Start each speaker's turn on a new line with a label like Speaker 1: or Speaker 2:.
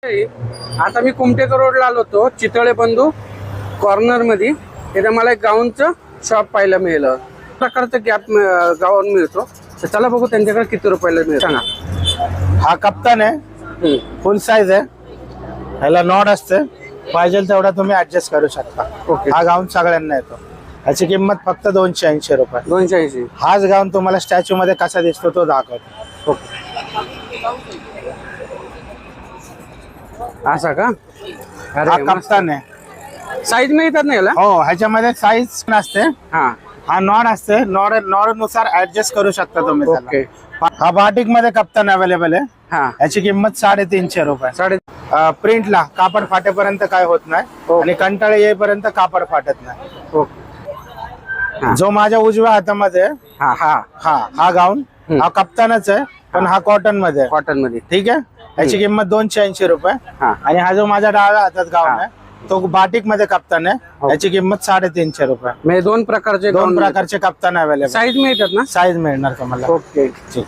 Speaker 1: आता मी कुमटेकर रोडला आलो होतो, चितळे बंधू कॉर्नर मध्ये. तिथे मला एक गाऊनचं शॉप पाहायला मिळालं. प्रकारचं गॅप गाऊन मिळतो. तर चला बघू त्यांच्याकडे किती रुपयाला मिळतो सांगा.
Speaker 2: हा कप्तान आहे, फुल साईज आहे. ह्याला नॉड असते, पाहिजे तेवढा तुम्ही ऍडजस्ट करू शकता.
Speaker 1: ओके.
Speaker 2: हा गाऊन सगळ्यांना येतो. ह्याची किंमत फक्त 280 रुपये.
Speaker 1: 280.
Speaker 2: हाच गाऊन तुम्हाला स्टॅच्यू मध्ये कसा दिसतो तो दाखवतो.
Speaker 1: ओके. असा का?
Speaker 2: हा
Speaker 1: अरे
Speaker 2: कप्तान आहे.
Speaker 1: साईज मिळतात ना याला?
Speaker 2: हो, ह्याच्यामध्ये साईज नसते.
Speaker 1: हा.
Speaker 2: हा नॉड असते. नॉड नुसार ऍडजस्ट करू शकता तुम्ही त्याला.
Speaker 1: ओके.
Speaker 2: हा बाटिक मध्ये कप्तान अवेलेबल आहे.
Speaker 1: हा.
Speaker 2: ह्याची किंमत 350 रुपये.
Speaker 1: साडे
Speaker 2: प्रिंटला कापड फाटेपर्यंत काय होत नाही
Speaker 1: हो.
Speaker 2: आणि कंटाळे येईपर्यंत कापड फाटत नाही.
Speaker 1: ओके.
Speaker 2: जो माझ्या उजव्या हातामध्ये आहे,
Speaker 1: हा हा
Speaker 2: हा गाऊन हा कप्तानच आहे, पण हा कॉटन मध्ये आहे.
Speaker 1: कॉटन मध्ये.
Speaker 2: ठीक आहे. ह्याची किंमत 280 रुपये.
Speaker 1: हा.
Speaker 2: आणि हा जो माझ्या डाव्या हातात गाऊन
Speaker 1: हा.
Speaker 2: आहे तो बाटिक मध्ये कप्तान आहे.
Speaker 1: हो.
Speaker 2: ह्याची किंमत 350 रुपये.
Speaker 1: म्हणजे दोन प्रकारचे
Speaker 2: दोन प्रकारचे कप्तान अवेलेबल.
Speaker 1: साईज मिळतात ना?
Speaker 2: साईज मिळणार तुम्हाला.
Speaker 1: ओके.
Speaker 2: ठीक.